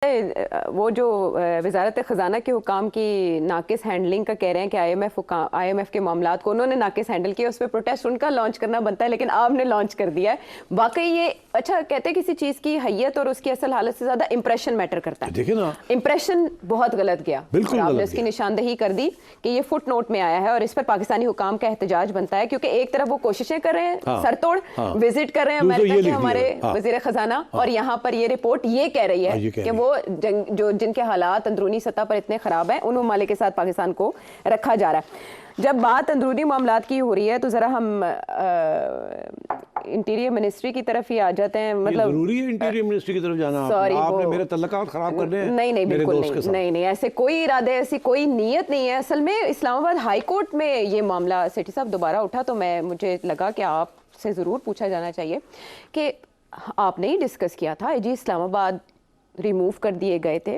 वो जो वजारत ख़जाना के हुकाम की नाकिस हैंडलिंग का कह रहे हैं कि आईएमएफ के मामलात को उन्होंने नाकिस हैंडल किया, उस पर प्रोटेस्ट उनका लॉन्च करना बनता है, लेकिन आपने लॉन्च कर दिया है। वाकई ये अच्छा कहते हैं किसी चीज़ की हैयत और उसकी असल हालत से ज़्यादा इंप्रेशन मैटर करता है। देखिए ना, इंप्रेशन बहुत गलत गया, बिल्कुल आपने इसकी निशानदेही कर दी कि ये फुट नोट में आया है और इस पर पाकिस्तानी हुकाम का एहतजाज बनता है, क्योंकि एक तरफ वो कोशिशें कर रहे हैं, सरतोड़ विजिट कर रहे हैं अमेरिका के हमारे वजीर खजाना, और यहाँ पर ये रिपोर्ट ये कह रही है कि वो जिनके हालात अंदरूनी सतह पर इतने ख़राब हैं उन ममालिक के साथ पाकिस्तान को रखा जा रहा है। जब बात अंदरूनी मामलात की हो रही है तो ज़रा हम इंटीरियर मिनिस्ट्री की तरफ ही आ जाते हैं। मतलब जरूरी है इंटीरियर मिनिस्ट्री की तरफ जाना? आपने मेरे तल्लुकात खराब करने हैं? नहीं बिल्कुल नहीं, ऐसे कोई इरादे, ऐसी कोई नीयत नहीं है। असल में इस्लामाबाद हाई कोर्ट में ये मामला सेठी साहब दोबारा उठा तो मुझे लगा कि आपसे ज़रूर पूछा जाना चाहिए कि आपने ही डिस्कस किया था, आईजी इस्लामाबाद रिमूव कर दिए गए थे,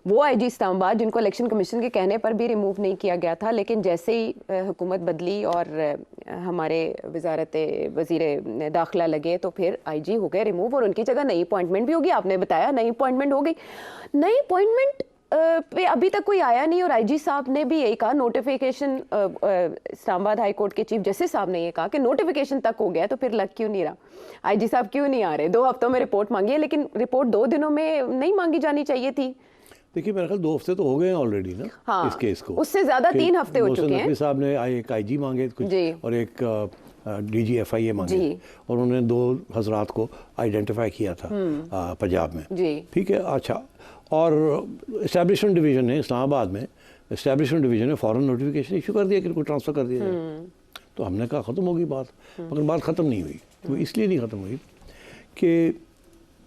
वो आईजी इस्लामाबाद जिनको इलेक्शन कमीशन के कहने पर भी रिमूव नहीं किया गया था, लेकिन जैसे ही हुकूमत बदली और हमारे वज़ीर दाखिला लगे तो फिर आईजी हो गए रिमूव और उनकी जगह नई अपॉइंटमेंट भी होगी। आपने बताया नई अपॉइंटमेंट हो गई। नई अपॉइंटमेंट पे अभी तक कोई आया नहीं और आईजी साहब ने भी यही कहा, नोटिफिकेशन इस्लामाबाद हाई कोर्ट के चीफ जस्टिस साहब ने ये कहा कि नोटिफिकेशन तक हो गया, तो फिर लग क्यों नहीं रहा? आईजी साहब क्यों नहीं आ रहे? 2 हफ्तों में रिपोर्ट मांगी है, लेकिन रिपोर्ट 2 दिनों में नहीं मांगी जानी चाहिए थी। देखिए मेरे ख्याल 2 हफ्ते तो हो गए हैं ऑलरेडी ना। हाँ, इस केस को उससे ज्यादा 3 हफ्ते हो चुके हैं। साहब ने एक आईजी मांगे कुछ और एक DGFIA मांगे और उन्होंने 2 हजरात को आइडेंटिफाई किया था पंजाब में। ठीक है, अच्छा। और एस्टैब्लिशमेंट डिवीज़न ने इस्लामाबाद में एस्टैब्लिशमेंट डिवीज़न ने फ़ौरन नोटिफिकेशन इशू कर दिया कि इनको ट्रांसफ़र कर दिया जाए। तो हमने कहा ख़त्म होगी बात, मगर बात ख़त्म नहीं हुई। तो इसलिए नहीं ख़त्म हुई कि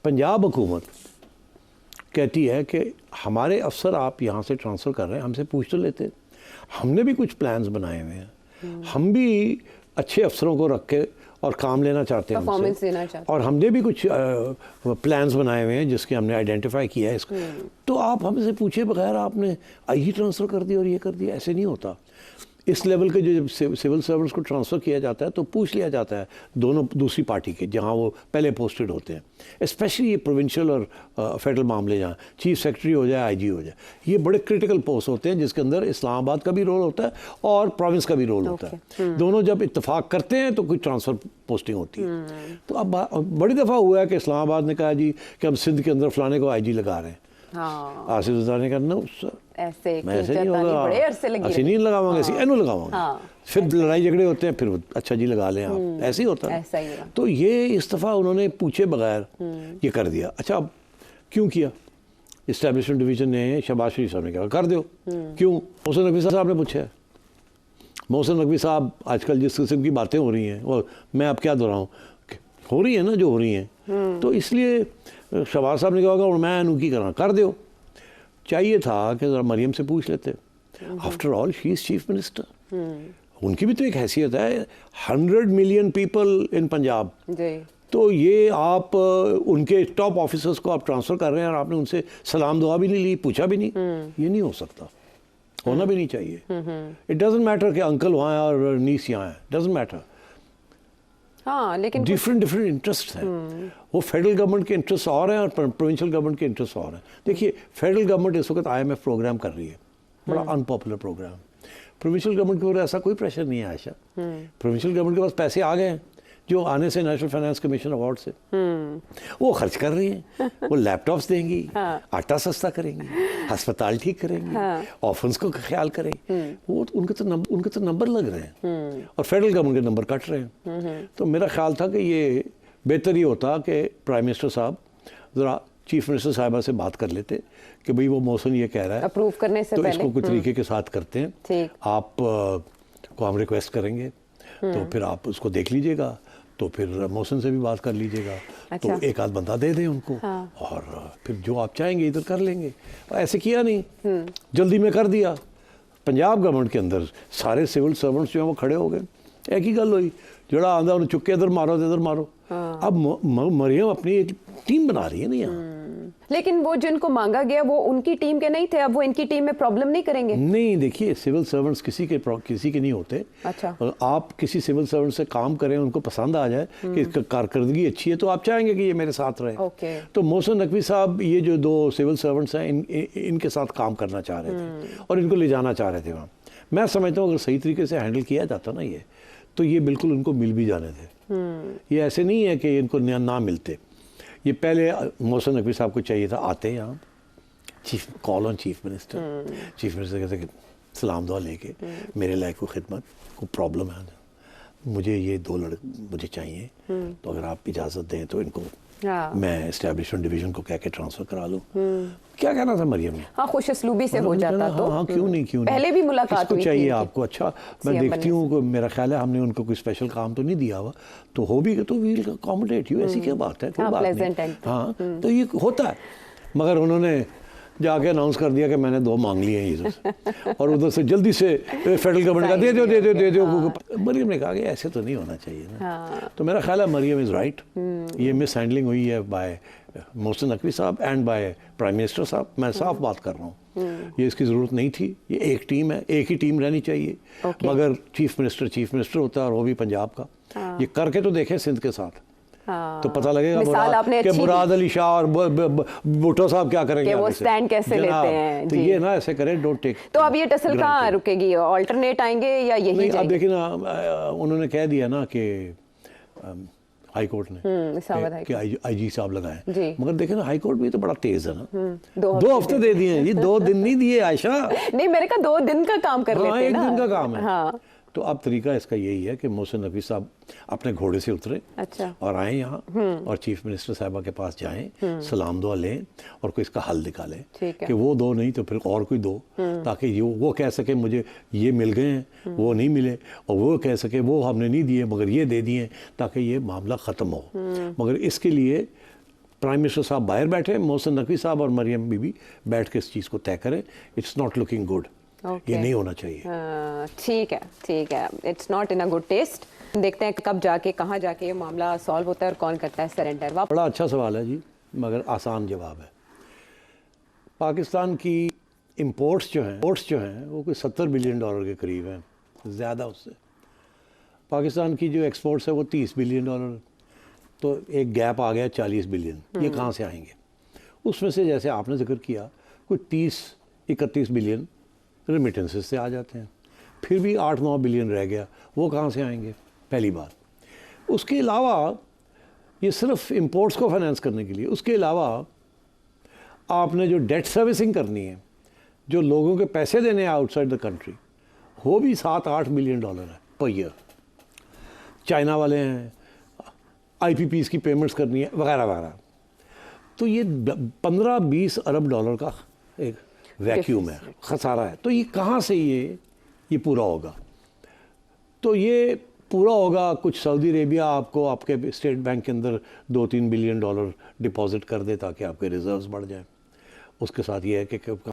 पंजाब हुकूमत कहती है कि हमारे अफसर आप यहाँ से ट्रांसफ़र कर रहे हैं, हमसे पूछ तो लेते। हमने भी कुछ प्लान्स बनाए हुए हैं, हम भी अच्छे अफसरों को रख के और काम लेना चाहते हैं उनसे, और हमने भी कुछ प्लान्स बनाए हुए हैं जिसके हमने आइडेंटिफाई किया है इसको। तो आप हमसे पूछे बगैर आपने आई ट्रांसफ़र कर दिया और ये कर दिया, ऐसे नहीं होता। इस लेवल के जो सिविल सर्वेंट्स को ट्रांसफ़र किया जाता है तो पूछ लिया जाता है दोनों दूसरी पार्टी के जहाँ वो पहले पोस्टेड होते हैं। स्पेशली ये प्रोविंशियल और फेडरल मामले जहाँ चीफ सेक्रेटरी हो जाए, आईजी हो जाए, ये बड़े क्रिटिकल पोस्ट होते हैं जिसके अंदर इस्लामाबाद का भी रोल होता है और प्रोविंस का भी रोल होता है। दोनों जब इत्तेफाक करते हैं तो कोई ट्रांसफ़र पोस्टिंग होती है। तो अब बड़ी दफ़ा हुआ है कि इस्लामाबाद ने कहा जी कि हम सिंध के अंदर फलाने को आईजी लगा रहे हैं। आसिफ ज़रदारी ने कहा नो सर, ऐसे नहीं होगा, ऐसे नहीं लगावांगे, ऐसे एनो लगावांगे। फिर लड़ाई झगड़े होते हैं, फिर अच्छा जी लगा लें आप, ऐसे ही होता है। तो ये इस दफ़ा उन्होंने पूछे बगैर ये कर दिया। अच्छा, अब क्यों किया? इस्टेब्लिशमेंट डिवीज़न ने, शहबाज शरीफ साहब ने कहा कर दो। क्यों? मोहसिन नकवी साहब ने पूछा। मोहसिन नकवी साहब आजकल जिस किस्म की बातें हो रही हैं, और मैं अब क्या दोहराऊँ, हो रही है ना जो हो रही हैं, तो इसलिए शहबाज साहब ने कहा और मैं अनुकी करा कर दो। चाहिए था कि ज़रा मरियम से पूछ लेते। After all she is chief minister, उनकी भी तो एक हैसियत है। 100 मिलियन पीपल इन पंजाब, तो ये आप उनके टॉप ऑफिसर्स को आप ट्रांसफ़र कर रहे हैं और आपने उनसे सलाम दुआ भी नहीं ली, पूछा भी नहीं। ये नहीं हो सकता, होना भी नहीं चाहिए। इट डजंट मैटर कि अंकल वहाँ है और नीस यहाँ है, डजंट मैटर। हाँ, लेकिन डिफरेंट इंटरेस्ट हैं। वो फेडरल गवर्नमेंट के इंटरेस्ट और हैं और प्रोविंशियल गवर्नमेंट के इंटरेस्ट और हैं। देखिए फेडरल गवर्नमेंट इस वक्त IMF प्रोग्राम कर रही है, बड़ा अनपॉपुलर प्रोग्राम। प्रोविंशियल गवर्नमेंट के ऊपर ऐसा कोई प्रेशर नहीं है आयशा। प्रोविंशियल गवर्नमेंट के पास पैसे आ गए हैं जो आने से नेशनल फाइनेंस कमीशन अवार्ड से वो खर्च कर रही हैं। वो लैपटॉप्स देंगी, आटा सस्ता करेंगी, अस्पताल ठीक करेंगी, ऑर्फन्स को ख्याल करेंगी। वो उनके तो नंबर लग रहे हैं और फेडरल गवर्नमेंट के नंबर कट रहे हैं। तो मेरा ख्याल था कि ये बेहतर ये होता कि प्राइम मिनिस्टर साहब ज़रा चीफ मिनिस्टर साहिबा से बात कर लेते कि भाई वो मोहसिन ये कह रहा है अप्रूव करने से तो इसको कुछ तरीके के साथ करते हैं, आप को हम रिक्वेस्ट करेंगे, तो फिर आप उसको देख लीजिएगा, तो फिर मोहसिन से भी बात कर लीजिएगा। अच्छा। तो एक आध बंदा दे दें उनको। और फिर जो आप चाहेंगे इधर कर लेंगे। ऐसे किया नहीं, जल्दी में कर दिया। पंजाब गवर्नमेंट के अंदर सारे सिविल सर्वेंट्स जो हैं वो खड़े हो गए। एक ही गल हुई, जड़ा आंदा उन्हें चुक के इधर मारो तो इधर मारो। अब मरियम अपनी एक टीम बना रही है ना यहाँ। लेकिन वो जिनको मांगा गया वो उनकी टीम के नहीं थे, अब वो इनकी टीम में प्रॉब्लम नहीं करेंगे? नहीं, देखिए सिविल सर्वेंट्स किसी के नहीं होते। अच्छा। आप किसी सिविल सर्वेंट से काम करें, उनको पसंद आ जाए कि इसका कारकर्दगी अच्छी है, तो आप चाहेंगे कि ये मेरे साथ रहे। ओके। तो मोहसिन नकवी साहब ये जो दो सिविल सर्वेंट्स हैं इनके साथ काम करना चाह रहे थे और इनको ले जाना चाह रहे थे वहाँ। मैं समझता हूँ अगर सही तरीके से हैंडल किया जाता ना ये, तो ये बिल्कुल उनको मिल भी जाने थे। ये ऐसे नहीं है कि इनको ना मिलते। ये पहले मोहसिन नकवी साहब को चाहिए था आते यहाँ, call on chief minister, chief minister कहते कि सलाम दुआ लेके मेरे लायक को खिदमत को प्रॉब्लम है, मुझे ये दो लड़के मुझे चाहिए, तो अगर आप इजाज़त दें तो इनको मैं एस्टैब्लिशमेंट डिवीज़न को कह के ट्रांसफ़र करा लूँ। क्या कहना था मरियम ने? हाँ, खुश असलूबी से हो जाता तो। हाँ, क्यों नहीं पहले भी मुलाकात हुई थी चाहिए आपको। अच्छा, मैं देखती हूँ, मेरा ख्याल है हमने उनको कोई स्पेशल काम तो नहीं दिया हुआ, तो हो भी तो वील अकोमोडेट यू, ऐसी क्या बात है? कोई बात नहीं। हाँ, तो ये होता है। मगर उन्होंने जाके अनाउंस कर दिया कि मैंने 2 मांग लिए हैं इधर से, और उधर से जल्दी से फेडरल गवर्नमेंट का दे दो। मरियम ने कहा कि ऐसे तो नहीं होना चाहिए ना। तो मेरा ख्याल है मरियम इज़ राइट। ये मिस हैंडलिंग हुई है बाय मोहसिन नकवी साहब एंड बाय प्राइम मिनिस्टर साहब। मैं साफ बात कर रहा हूँ, ये इसकी ज़रूरत नहीं थी। ये एक टीम है, एक ही टीम रहनी चाहिए। मगर चीफ मिनिस्टर होता है और वो भी पंजाब का। ये करके तो देखें सिंध के साथ, तो पता लगेगा कि मुराद अली शाह और भुट्टो साहब क्या करेंगे, कि वो स्टैंड कैसे लेते हैं। तो ये ना ऐसे करें, डोंट टेक। तो अब ये टसल कहाँ रुकेगी? ऑल्टरनेट आएंगे या यही नहीं? अब देखिए ना, उन्होंने कह दिया ना कि हाई कोर्ट ने कि आईजी साहब लगाए, मगर देखे ना हाई कोर्ट भी तो बड़ा तेज है ना। 2 हफ्ते दे दिए, ये 2 दिन नहीं दिए आयशा। नहीं, मेरे का 2 दिन का काम कर लेते हैं ना। 1 दिन का काम है। हाँ। तो अब तरीका इसका यही है कि मोहसिन नकवी साहब अपने घोड़े से उतरे। अच्छा। और आए यहाँ और चीफ मिनिस्टर साहबा के पास जाएं, सलाम दुआ लें और कोई इसका हल निकालें कि वो 2 नहीं तो फिर और कोई 2, ताकि ये वो कह सके मुझे ये मिल गए हैं, वो नहीं मिले, और वो कह सके वो हमने नहीं दिए मगर ये दे दिए, ताकि ये मामला ख़त्म हो। मगर इसके लिए प्राइम मिनिस्टर साहब बाहर बैठे, मोहसिन नकवी साहब और मरियम बीबी बैठ के इस चीज़ को तय करें। It's not looking good. ये नहीं होना चाहिए। ठीक है, it's not in a good taste. देखते हैं कब जाके कहाँ जाके ये मामला सॉल्व होता है और कौन करता है सरेंडर। बड़ा अच्छा सवाल है जी, मगर आसान जवाब है। पाकिस्तान की इंपोर्ट्स जो हैं वो कोई $70 बिलियन के करीब हैं, ज़्यादा उससे। पाकिस्तान की जो एक्सपोर्ट्स है वो $30 बिलियन, तो एक गैप आ गया 40 बिलियन। ये कहाँ से आएंगे? उसमें से जैसे आपने जिक्र किया कोई 30-31 बिलियन रेमिटेंसेस से आ जाते हैं, फिर भी 8-9 बिलियन रह गया, वो कहाँ से आएंगे? पहली बात। उसके अलावा ये सिर्फ इंपोर्ट्स को फाइनेंस करने के लिए, उसके अलावा आपने जो डेट सर्विसिंग करनी है, जो लोगों के पैसे देने हैं आउटसाइड द कंट्री, वो भी $7-8 बिलियन है पर ईयर। चाइना वाले हैं, IPPs की पेमेंट्स करनी है वगैरह वगैरह। तो ये $15-20 अरब का एक वैक्यूम है, खसारा है। तो ये कहाँ से ये पूरा होगा? तो ये पूरा होगा, कुछ सऊदी अरेबिया आपको आपके स्टेट बैंक के अंदर $2-3 बिलियन डिपॉजिट कर दे ताकि आपके रिजर्व्स बढ़ जाएं। उसके साथ ये है कि